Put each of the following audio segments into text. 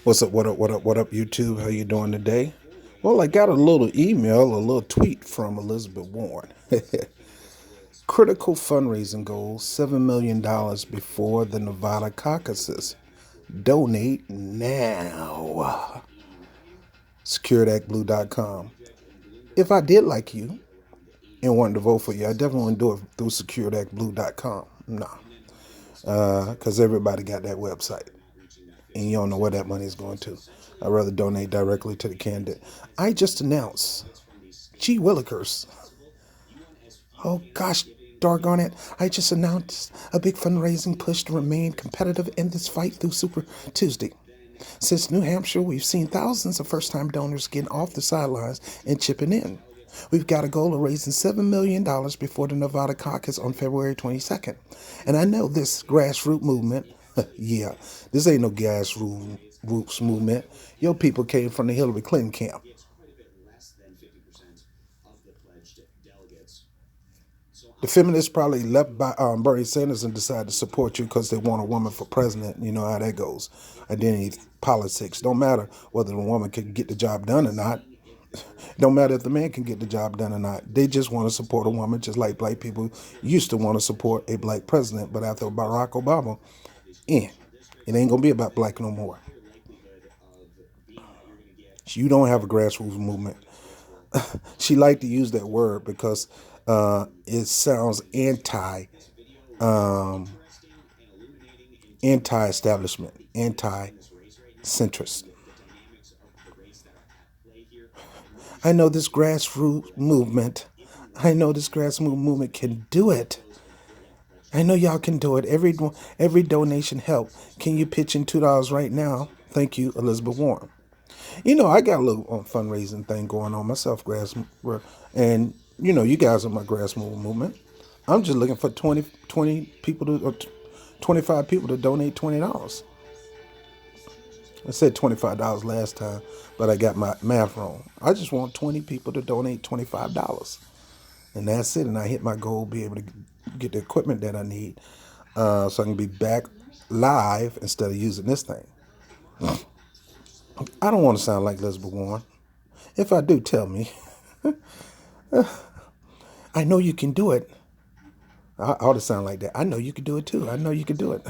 What's up? What up? What up? What up, YouTube? How you doing today? Well, I got a little email, a little tweet from Elizabeth Warren. Critical fundraising goals: $7 million before the Nevada caucuses. Donate now. SecuredActBlue.com. If I did like you and wanted to vote for you, I definitely wouldn't do it through SecuredActBlue.com. Nah, because everybody got that website, and you don't know where that money is going to. I'd rather donate directly to the candidate. I just announced, gee willikers, oh gosh, doggone it, I just announced a big fundraising push to remain competitive in this fight through Super Tuesday. Since New Hampshire, we've seen thousands of first-time donors getting off the sidelines and chipping in. We've got a goal of raising $7 million before the Nevada caucus on February 22nd. And I know this grassroots movement, yeah, this ain't no grassroots movement. Your people came from the Hillary Clinton camp. The feminists probably left by Bernie Sanders and decided to support you because they want a woman for president. You know how that goes. Identity politics. Don't matter whether the woman can get the job done or not. Don't matter if the man can get the job done or not. They just want to support a woman, just like black people used to want to support a black president. But after Barack Obama, it ain't going to be about black no more. You don't have a grassroots movement. She liked to use that word because it sounds anti-establishment, anti-centrist. I know this grassroots movement. I know this grassroots movement can do it. I know y'all can do it. Every donation help. Can you pitch in $2 right now? Thank you, Elizabeth Warren. You know, I got a little fundraising thing going on myself, and you guys are my grassroots movement. I'm just looking for 20 people or 25 people to donate $20. I said $25 last time, but I got my math wrong. I just want 20 people to donate $25, and that's it. And I hit my goal, be able to get the equipment that I need, so I can be back live instead of using this thing. I don't want to sound like Elizabeth Warren. If I do, tell me. I know you can do it. I ought to sound like that. I know you can do it too. I know you can do it.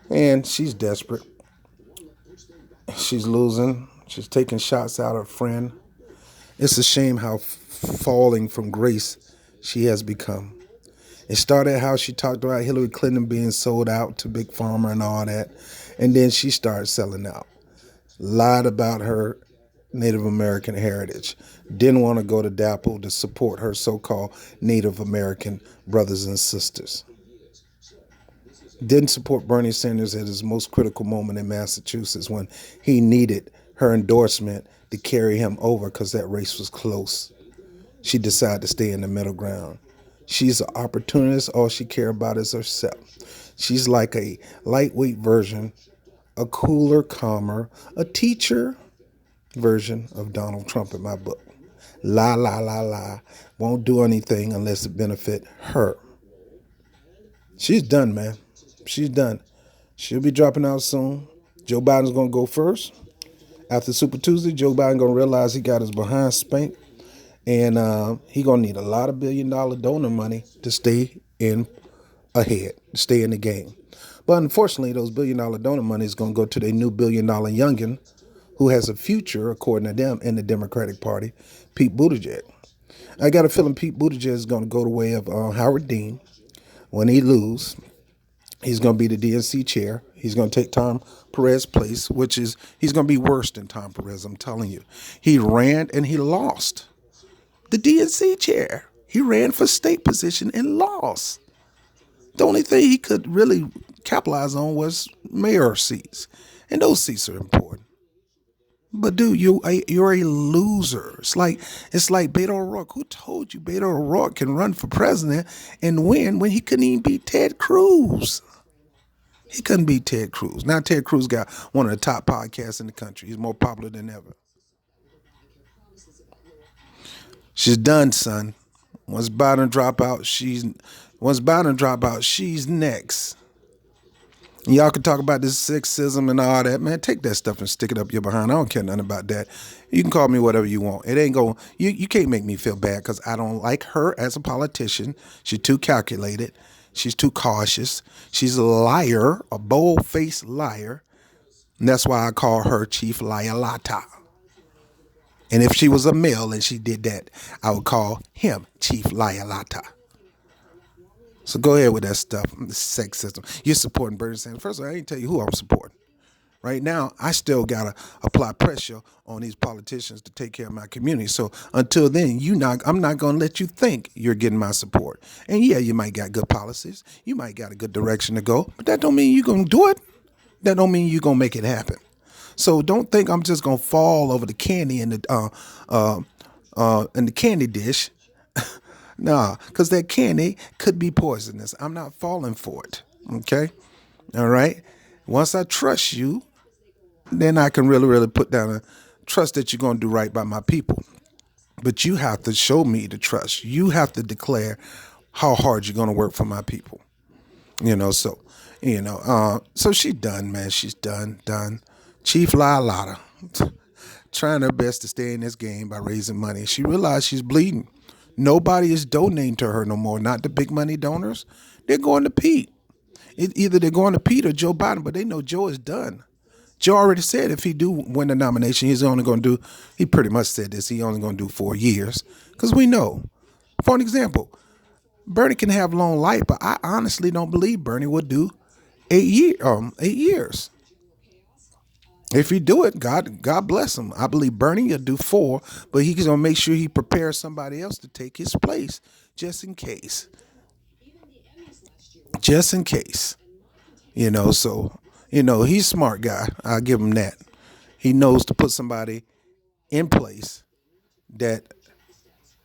And she's desperate. She's losing. She's taking shots at her friend. It's a shame how falling from grace she has become. It started how she talked about Hillary Clinton being sold out to Big Pharma and all that. And then she started selling out. Lied about her Native American heritage. Didn't want to go to DAPL to support her so-called Native American brothers and sisters. Didn't support Bernie Sanders at his most critical moment in Massachusetts when he needed her endorsement to carry him over because that race was close. She decided to stay in the middle ground. She's an opportunist. All she cares about is herself. She's like a lightweight version, a cooler, calmer, a teacher version of Donald Trump in my book. La, la, la, la. Won't do anything unless it benefit her. She's done, man. She's done. She'll be dropping out soon. Joe Biden's going to go first. After Super Tuesday, Joe Biden going to realize he got his behind spanked. And he going to need a lot of billion-dollar donor money to stay ahead, stay in the game. But unfortunately, those billion-dollar donor money is going to go to their new billion-dollar youngin who has a future, according to them, in the Democratic Party, Pete Buttigieg. I got a feeling Pete Buttigieg is going to go the way of Howard Dean. When he lose, he's going to be the DNC chair. He's going to take Tom Perez's place, which is, he's going to be worse than Tom Perez, I'm telling you. He ran and he lost the DNC chair. He ran for state position and lost. The only thing he could really capitalize on was mayor seats. And those seats are important. But dude, you're a loser. It's like Beto O'Rourke. Who told you Beto O'Rourke can run for president and win when he couldn't even beat Ted Cruz? He couldn't beat Ted Cruz. Now Ted Cruz got one of the top podcasts in the country. He's more popular than ever. She's done, son. Once Biden drop out, she's next. Y'all can talk about this sexism and all that, man. Take that stuff and stick it up your behind. I don't care nothing about that. You can call me whatever you want. It ain't going. You can't make me feel bad because I don't like her as a politician. She's too calculated. She's too cautious. She's a liar, a bold-faced liar, and that's why I call her Chief Liar Lota. And if she was a male and she did that, I would call him Chief Liar Lota. So go ahead with that stuff. The sex system. You're supporting Bernie Sanders. First of all, I ain't tell you who I'm supporting. Right now, I still gotta apply pressure on these politicians to take care of my community. So until then, I'm not gonna let you think you're getting my support. And yeah, you might got good policies. You might got a good direction to go, but that don't mean you're gonna do it. That don't mean you're gonna make it happen. So don't think I'm just gonna fall over the candy in the candy dish. Nah, because that candy could be poisonous. I'm not falling for it. Okay? All right? Once I trust you, then I can really, really put down a trust that you're going to do right by my people. But you have to show me the trust. You have to declare how hard you're going to work for my people. So she's done, man. She's done. Chief La Lotta, trying her best to stay in this game by raising money. She realized she's bleeding. Nobody is donating to her no more. Not the big money donors. They're going to Pete. Either they're going to Pete or Joe Biden, but they know Joe is done. Joe already said if he do win the nomination, he's only going to do, he pretty much said this, he only going to do 4 years. Because we know. For an example, Bernie can have long life, but I honestly don't believe Bernie would do 8 years. If he do it, God bless him. I believe Bernie will do 4, but he's going to make sure he prepares somebody else to take his place just in case. Just in case. He's a smart guy. I'll give him that. He knows to put somebody in place that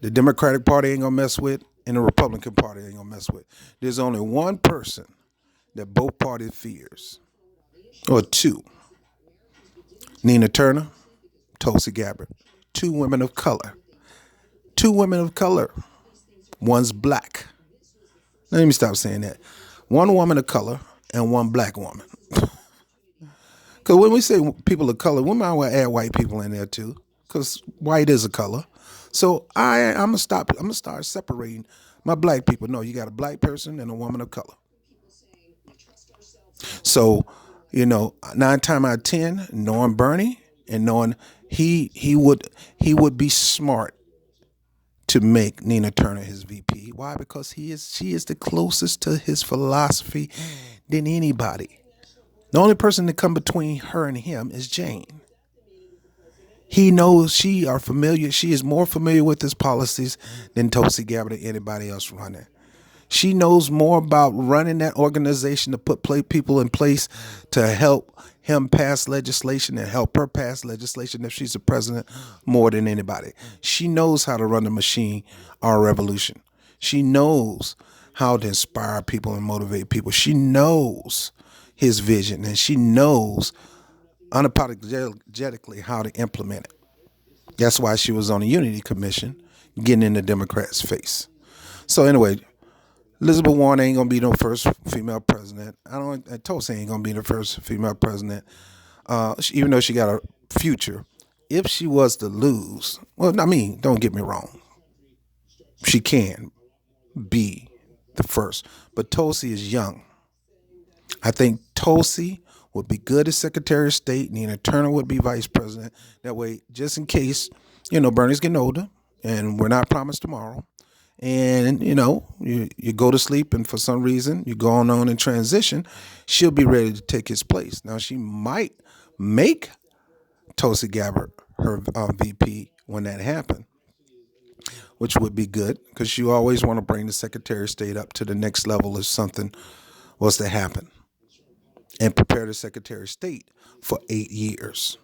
the Democratic Party ain't going to mess with and the Republican Party ain't going to mess with. There's only one person that both parties fears, or two. Nina Turner, Tulsi Gabbard. Two women of color. One's black. Let me stop saying that. One woman of color and one black woman. Because when we say people of color, we might well add white people in there too. Because white is a color. So I'm gonna start separating my black people. No, you got a black person and a woman of color. So, 9 times out of 10, knowing Bernie and knowing he would be smart to make Nina Turner his VP. Why? Because she is the closest to his philosophy than anybody. The only person that come between her and him is Jane. He knows she is more familiar with his policies than Tulsi Gabbard or anybody else running. She knows more about running that organization to put people in place to help him pass legislation and help her pass legislation if she's the president more than anybody. She knows how to run the machine, our revolution. She knows how to inspire people and motivate people. She knows his vision and she knows unapologetically how to implement it. That's why she was on the Unity Commission getting in the Democrats' face. So anyway, Elizabeth Warren ain't gonna be no first female president. Tulsi ain't gonna be the first female president, even though she got a future. If she was to lose, don't get me wrong, she can be the first. But Tulsi is young. I think Tulsi would be good as Secretary of State. Nina Turner would be vice president. That way, just in case, Bernie's getting older, and we're not promised tomorrow. And, you go to sleep and for some reason you go on in transition, she'll be ready to take his place. Now, she might make Tulsi Gabbard her VP when that happens, which would be good because you always want to bring the Secretary of State up to the next level if something was to happen and prepare the Secretary of State for 8 years.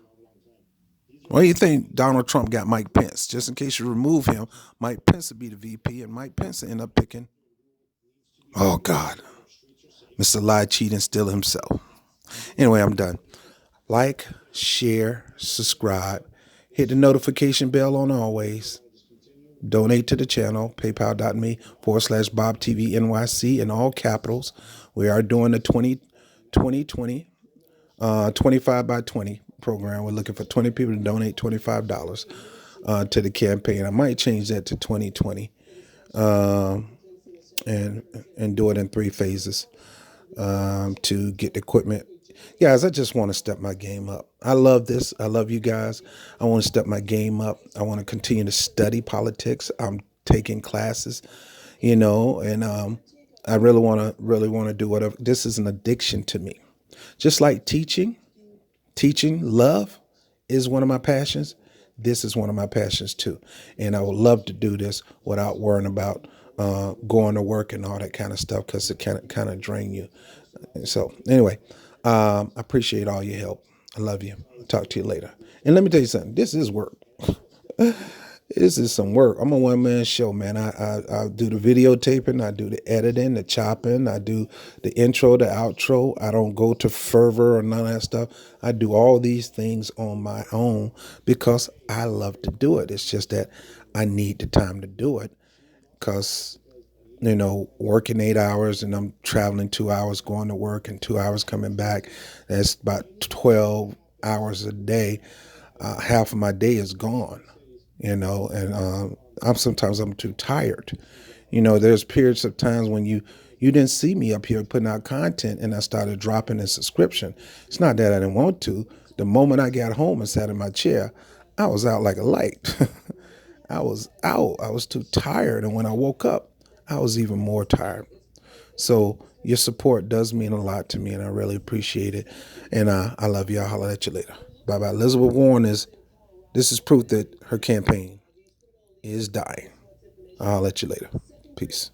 Why do you think Donald Trump got Mike Pence? Just in case you remove him, Mike Pence would be the VP, and Mike Pence would end up picking, oh God, Mr. Lie, Cheat, and Steal himself. Anyway, I'm done. Like, share, subscribe, hit the notification bell on always. Donate to the channel, paypal.me/BobTVNYC in all capitals. We are doing the 2020, 25 by 20 program. We're looking for 20 people to donate $25 to the campaign. I might change that to 2020 and do it in 3 phases to get the equipment. Guys, I just want to step my game up. I love this. I love you guys. I want to step my game up. I want to continue to study politics. I'm taking classes, and I really want to do whatever. This is an addiction to me. Just like teaching love is one of my passions. This is one of my passions too, and I would love to do this without worrying about going to work and all that kind of stuff because it kind of drain you. So anyway, I appreciate all your help. I love you. I'll talk to you later. And let me tell you something. This is work. This is some work. I'm a one man show, man. I do the videotaping, I do the editing, the chopping, I do the intro, the outro. I don't go to Fervor or none of that stuff. I do all these things on my own because I love to do it. It's just that I need the time to do it because working 8 hours and I'm traveling 2 hours going to work and 2 hours coming back. That's about 12 hours a day. Half of my day is gone, and I'm too tired. There's periods of times when you didn't see me up here putting out content and I started dropping a subscription. It's not that I didn't want to. The moment I got home and sat in my chair, I was out like a light. I was out. I was too tired. And when I woke up, I was even more tired. So your support does mean a lot to me, and I really appreciate it. And I love you. I'll holler at you later. Bye-bye. Elizabeth Warren this is proof that her campaign is dying. I'll holler at you later. Peace.